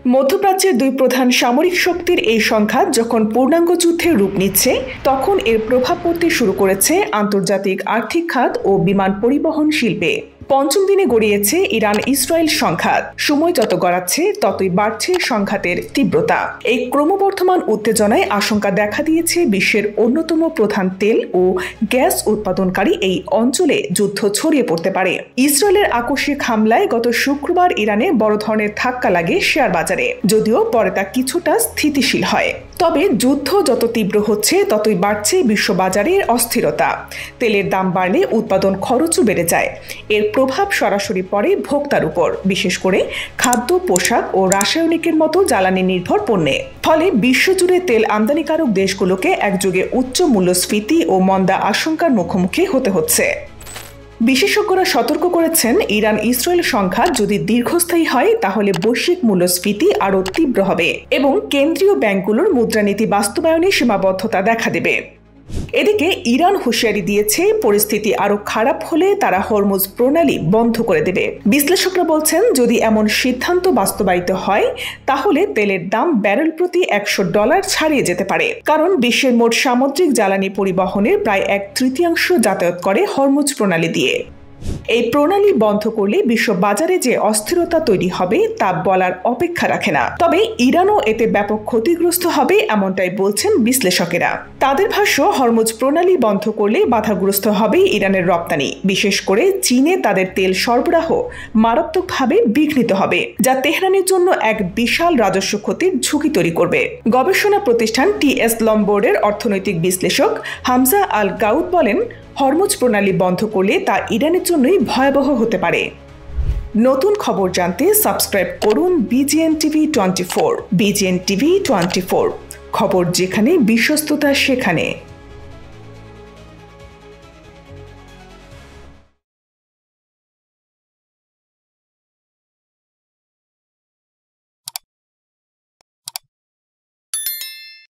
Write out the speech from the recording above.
মধ্যপ্রাচ্যের দুই প্রধান সামরিক শক্তির এই সংঘাত যখন পূর্ণাঙ্গ যুদ্ধের রূপ নিচ্ছে, তখন এর প্রভাব পড়তে শুরু করেছে আন্তর্জাতিক আর্থিক খাত ও বিমান পরিবহন শিল্পে। পঞ্চম দিনে গড়িয়েছে ইরান ইসরায়েল সংঘাত। সময় যত গড়াচ্ছে ততই বাড়ছে সংঘাতের তীব্রতা। এই ক্রমবর্ধমান উত্তেজনায় আশঙ্কা দেখা দিয়েছে বিশ্বের অন্যতম প্রধান তেল ও গ্যাস উৎপাদনকারী এই অঞ্চলে যুদ্ধ ছড়িয়ে পড়তে পারে। ইসরায়েলের আকস্মিক হামলায় গত শুক্রবার ইরানে বড় ধরনের ধাক্কা লাগে শেয়ার বাজারে, যদিও পরে তা কিছুটা স্থিতিশীল হয়। তবে যুদ্ধ যত তীব্র হচ্ছে ততই বাড়ছে বিশ্ববাজারের অস্থিরতা। তেলের দাম বাড়লে উৎপাদন খরচও বেড়ে যায়। এর প্রভাব সরাসরি পড়ে ভোক্তার উপর, বিশেষ করে খাদ্য, পোশাক ও রাসায়নিকের মতো জ্বালানি নির্ভর পণ্যে। ফলে বিশ্বজুড়ে তেল আমদানিকারক দেশগুলোকে একযোগে উচ্চ মূল্যস্ফীতি ও মন্দা আশঙ্কার মুখোমুখি হতে হচ্ছে। বিশেষজ্ঞরা সতর্ক করেছেন, ইরান ইসরায়েল সংঘাত যদি দীর্ঘস্থায়ী হয় তাহলে বৈশ্বিক মূল্যস্ফীতি আরও তীব্র হবে এবং কেন্দ্রীয় ব্যাংকগুলোর মুদ্রানীতি বাস্তবায়নে সীমাবদ্ধতা দেখা দেবে। এদিকে ইরান হুঁশিয়ারি দিয়েছে, পরিস্থিতি আরও খারাপ হলে তারা হরমুজ প্রণালী বন্ধ করে দেবে। বিশ্লেষকরা বলছেন, যদি এমন সিদ্ধান্ত বাস্তবায়িত হয় তাহলে তেলের দাম ব্যারেল প্রতি $100 ছাড়িয়ে যেতে পারে, কারণ বিশ্বের মোট সামুদ্রিক জ্বালানি পরিবহনের প্রায় 1/3 যাতায়াত করে হরমুজ প্রণালী দিয়ে। এই প্রণালী বন্ধ করলে বিশ্ব বাজারে যে অস্থিরতা তৈরি হবে তা বলার অপেক্ষা রাখে না। তবে ইরানও এতে ব্যাপক ক্ষতিগ্রস্ত হবে এমনটাই বলছেন বিশ্লেষকেরা। তাদের ভাষ্য, হরমুজ প্রণালী বন্ধ করলে বাধাগ্রস্ত হবে ইরানের রপ্তানি, বিশেষ করে চীনে তাদের তেল সরবরাহ মারাত্মকভাবে বিঘ্নিত হবে, যা তেহরানের জন্য এক বিশাল রাজস্ব ক্ষতির ঝুঁকি তৈরি করবে। গবেষণা প্রতিষ্ঠান TS লমবোর্ডের অর্থনৈতিক বিশ্লেষক হামজা আল গাউদ বলেন, হরমুজ প্রণালী বন্ধ করলে তা ইরানের জন্যই ভয়াবহ হতে পারে। নতুন খবর জানতে সাবস্ক্রাইব করুন BGN TV 24। BGN TV 24, খবর যেখানে, বিশ্বস্ততা সেখানে।